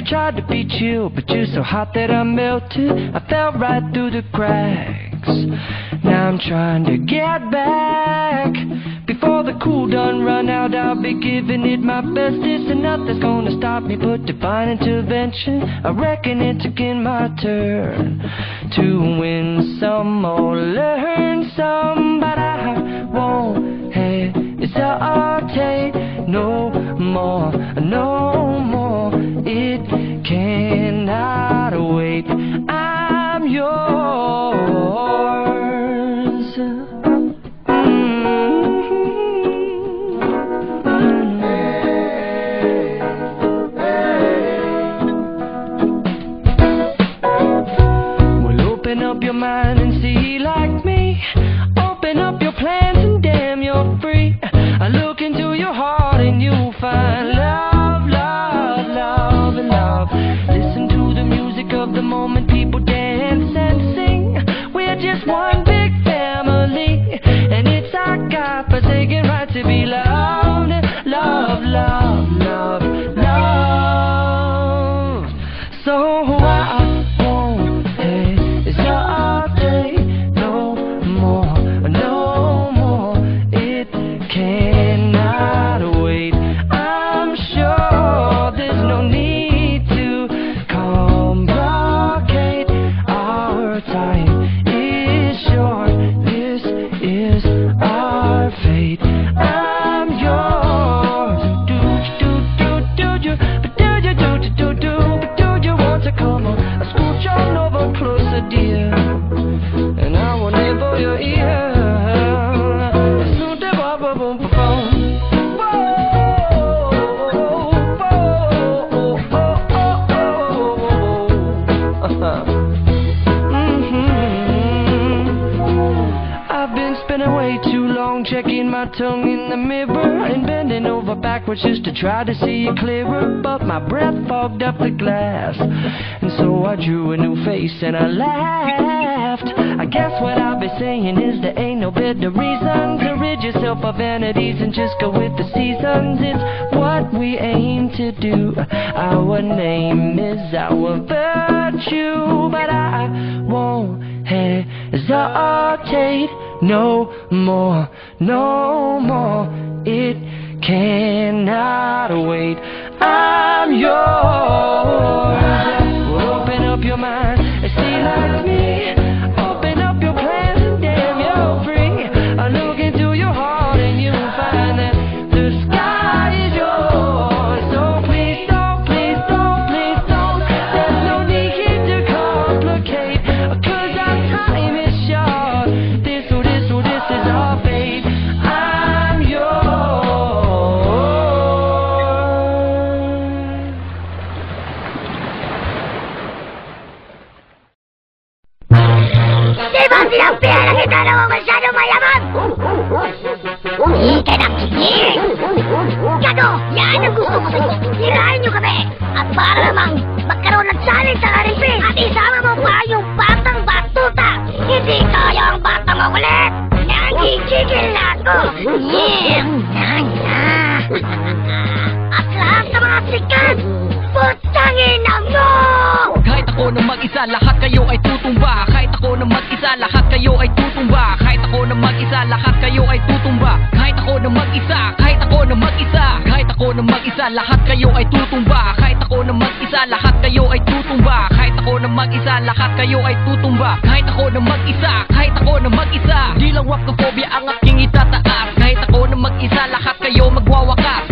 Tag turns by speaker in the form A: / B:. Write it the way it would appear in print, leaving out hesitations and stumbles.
A: tried to be chill, but you're so hot that I melted. I fell right through the cracks. Now I'm trying to get back. Before the cool done run out, I'll be giving it my bestest, and nothing's gonna stop me but divine intervention. I reckon it's again my turn to win some or learn some, but I won't hesitate no more, no more. It cannot wait. I'm yours. Well, open up your mind and see like me. Open up your plans and damn, you're free. I look into your heart and you'll find love, love, love, and love. Listen to the music of the moment, people dance and sing. We're just one big family, and it's our God-forsaken right to be loved. Love, love, love, love. So I won't hesitate no more, no more. It cannot wait. I'm sure there's no need to complicate. Our time is short. This is our fate. I'm yours. Do you? But do you want to come on? I scooch on over closer, dear, and I will nibble your ear. I've been spending way too long checking my tongue in the mirror and bending over backwards just to try to see it clearer, but my breath fogged up the glass, and so I drew a new face and I laughed. I guess what I'll be saying is there ain't no better reason to rid yourself of vanities and just go with the seasons. It's what we aim to do. Our name is our virtue, but I won't hesitate no more, no more. It cannot wait. I'm yours. Open up your mind and see like me. Open up your plans and damn, you're free. I look into your heart and you'll find that the sky is yours. So please don't, please don't, please don't. There's no need here to complicate, 'cause our time is short. This is our fate. I'm
B: Di ba sinabihan na kita na masyadong mayaman? Hindi ka nakikinig! Gago! Yan ang gusto ko sa'yo! Hirahin niyo kami! At para namang magkaroon ng challenge sa karimpi at isama mo pa yung batang batuta! Hindi kaya ang batang makulit! Nagigigil na ako! Yeah! At lahat ng mga sikat! Putangin na mo!
C: Kahit ako na mag-isa, lahat kayo ay tutumba. Kahit ako na mag-isa, lahat kayo ay tutumba. Kahit ako na mag-isa, lahat kayo ay tutumba. Kahit ako na mag-isa, kahit ako na mag-isa. Kahit ako na mag-isa, lahat kayo ay tutumba. Kahit ako na mag-isa, lahat kayo ay tutumba. Kahit ako na mag-isa, lahat kayo ay tutumba. Kahit ako na mag-isa, kahit ako na mag-isa. Di lang wapnophobia ang aking itataas. Kahit ako na mag-isa, lahat kayo magwawakas.